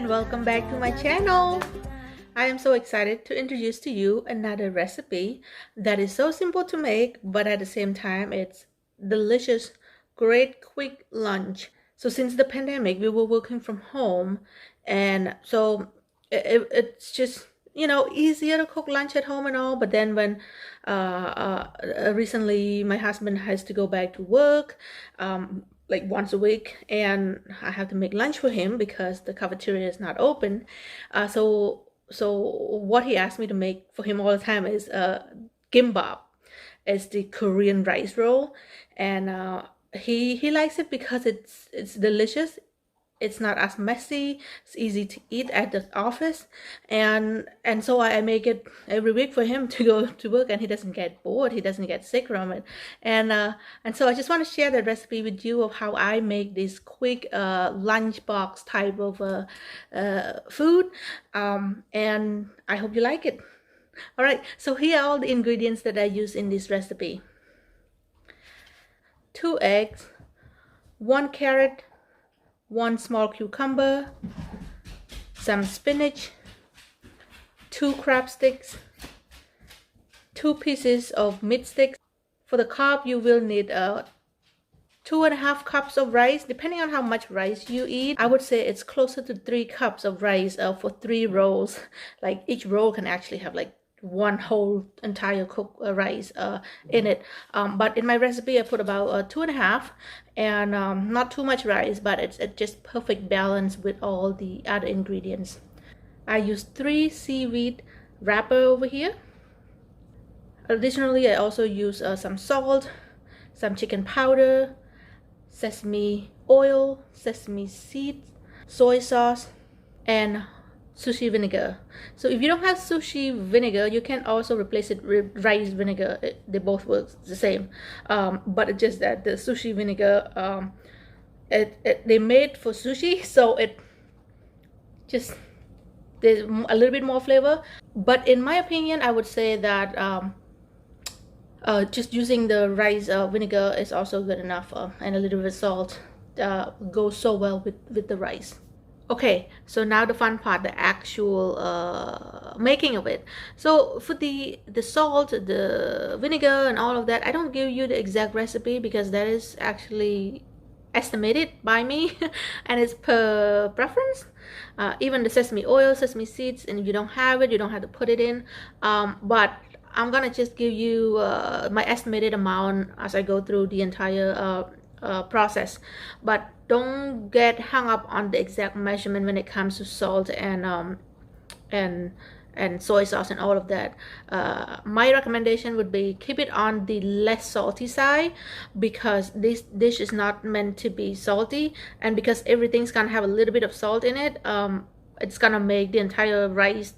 Welcome back to my channel. I am so excited to introduce to you another recipe that is so simple to make, but at the same time it's delicious, great quick lunch. So since the pandemic we were working from home, and so it's just, you know, easier to cook lunch at home and all. But then when recently my husband has to go back to work like once a week, and I have to make lunch for him because the cafeteria is not open. So what he asked me to make for him all the time is Gimbap. It's the Korean rice roll, and he likes it because it's delicious. It's not as messy. It's easy to eat at the office, and so I make it every week for him to go to work, and he doesn't get bored. He doesn't get sick from it, and so I just want to share the recipe with you of how I make this quick lunchbox type of food, and I hope you like it. All right, so here are all the ingredients that I use in this recipe: 2 eggs, 1 carrot, 1 small cucumber, some spinach, 2 crab sticks, 2 pieces of meat sticks. For the carb, you will need 2.5 cups of rice, depending on how much rice you eat. I would say it's closer to 3 cups of rice for 3 rolls. Like each roll can actually have like 1 whole entire cooked rice in it, but in my recipe I put about 2.5, and not too much rice, but it's just perfect balance with all the other ingredients. I use 3 seaweed wrapper over here. Additionally, I also use some salt, some chicken powder, sesame oil, sesame seeds, soy sauce, and sushi vinegar. So if you don't have sushi vinegar, you can also replace it with rice vinegar. They both work the same, but it's just that the sushi vinegar, they made for sushi, so it just, there's a little bit more flavor. But in my opinion, I would say that just using the rice vinegar is also good enough, and a little bit of salt goes so well with the rice. Okay, so now the fun part, the actual making of it. So for the salt, the vinegar, and all of that, I don't give you the exact recipe because that is actually estimated by me and it's per preference. Even the sesame oil, sesame seeds, and if you don't have it, you don't have to put it in, but I'm gonna just give you my estimated amount as I go through the entire process. But don't get hung up on the exact measurement when it comes to salt and soy sauce and all of that. My recommendation would be keep it on the less salty side, because this dish is not meant to be salty, and because everything's gonna have a little bit of salt in it, it's gonna make the entire rice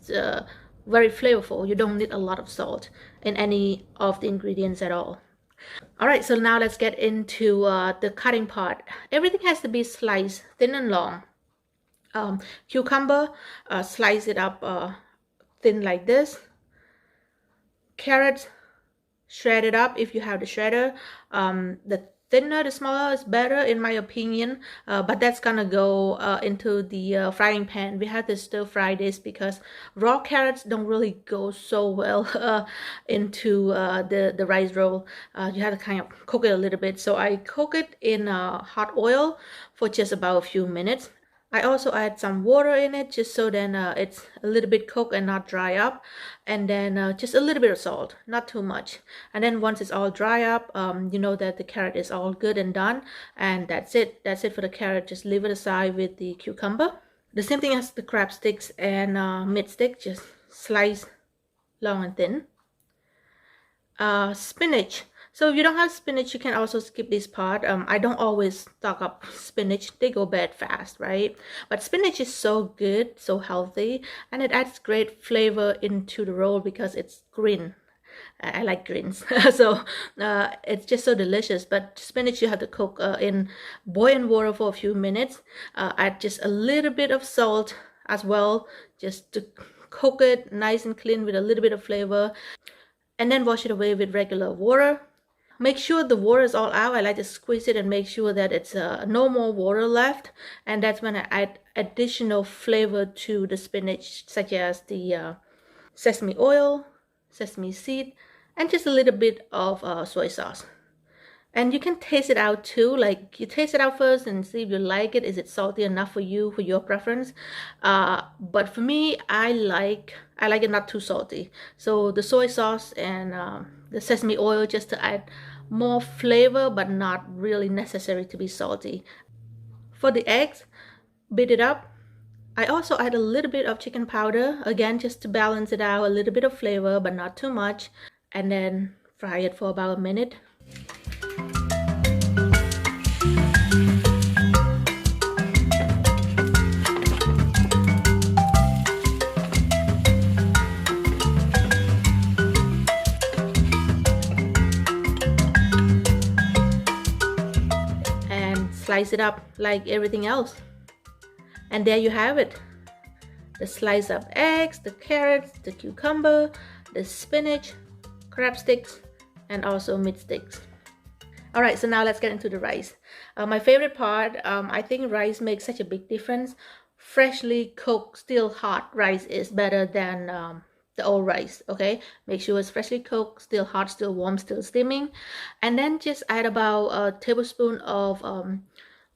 very flavorful. You don't need a lot of salt in any of the ingredients at all. All right, so now let's get into the cutting part. Everything has to be sliced thin and long. Cucumber, slice it up thin like this. Carrots, shred it up if you have the shredder. The thinner, the smaller is better in my opinion, but that's gonna go into the frying pan. We had to stir fry this because raw carrots don't really go so well into the rice roll. You have to kind of cook it a little bit, so I cook it in hot oil for just about a few minutes. I also add some water in it just so then it's a little bit cooked and not dry up, and then just a little bit of salt, not too much. And then once it's all dry up, you know that the carrot is all good and done, and that's it for the carrot. Just leave it aside with the cucumber. The same thing as the crab sticks and meat stick, just slice long and thin. Spinach. So if you don't have spinach, you can also skip this part. I don't always stock up spinach. They go bad fast, right? But spinach is so good, so healthy, and it adds great flavor into the roll because it's green. I like greens. So it's just so delicious. But spinach you have to cook in boiling water for a few minutes. Add just a little bit of salt as well, just to cook it nice and clean with a little bit of flavor, and then wash it away with regular water. Make sure the water is all out. I like to squeeze it and make sure that it's no more water left. And that's when I add additional flavor to the spinach, such as the sesame oil, sesame seed, and just a little bit of soy sauce. And you can taste it out too. Like, you taste it out first and see if you like it. Is it salty enough for you, for your preference? But for me, I like it not too salty. So the soy sauce and the sesame oil, just to add more flavor, but not really necessary to be salty. For the eggs, beat it up. I also add a little bit of chicken powder, again, just to balance it out, a little bit of flavor, but not too much. And then fry it for about a minute. Slice it up like everything else. And there you have it. The sliced up eggs, the carrots, the cucumber, the spinach, crab sticks, and also meat sticks. All right, so now let's get into the rice. My favorite part, I think rice makes such a big difference. Freshly cooked, still hot rice is better than the old rice. Okay, make sure it's freshly cooked, still hot, still warm, still steaming. And then just add about a tablespoon of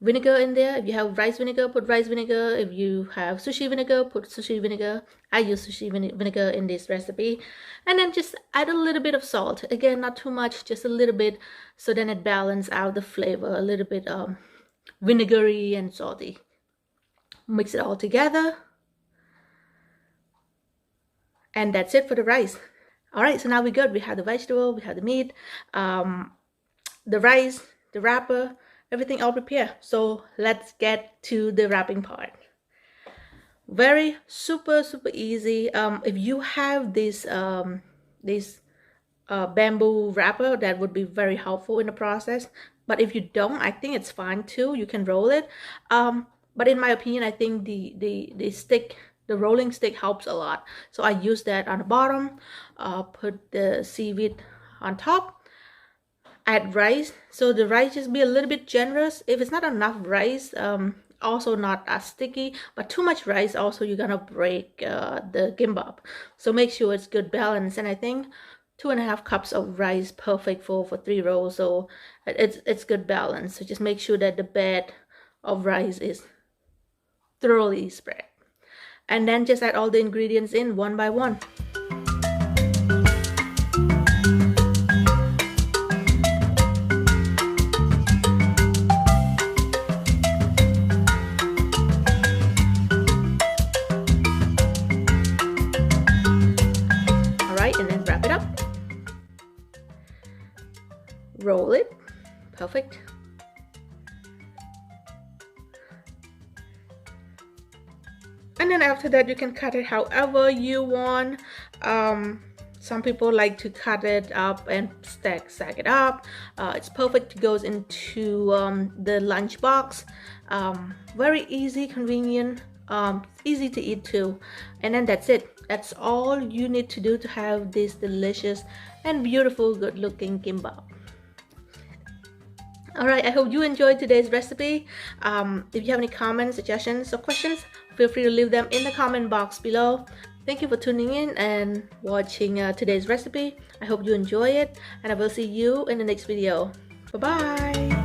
vinegar in there. If you have rice vinegar, put rice vinegar. If you have sushi vinegar, put sushi vinegar. I use sushi vinegar in this recipe. And then just add a little bit of salt. Again, not too much, just a little bit, so then it balances out the flavor, a little bit vinegary and salty. Mix it all together. And that's it for the rice. All right, so now we're good. We have the vegetable, we have the meat, the rice, the wrapper, everything all prepared. So let's get to the wrapping part. Very super easy. If you have this bamboo wrapper, that would be very helpful in the process. But if you don't, I think it's fine too. You can roll it. But in my opinion, I think the stick, the rolling stick, helps a lot. So I use that on the bottom, put the seaweed on top, add rice. So the rice, just be a little bit generous. If it's not enough rice, also not as sticky, but too much rice, also you're gonna break the gimbap. So make sure it's good balance. And I think 2.5 cups of rice, perfect for 3 rolls. So it's good balance. So just make sure that the bed of rice is thoroughly spread. And then just add all the ingredients in one by one. All right, and then wrap it up. Roll it. Perfect. And then after that, you can cut it however you want. Some people like to cut it up and stack it up. It's perfect. It goes into the lunch box. Very easy, convenient, easy to eat too. And then that's it. That's all you need to do to have this delicious and beautiful, good-looking kimbap. Alright, I hope you enjoyed today's recipe. If you have any comments, suggestions, or questions, feel free to leave them in the comment box below. Thank you for tuning in and watching today's recipe. I hope you enjoy it, and I will see you in the next video. Bye-bye!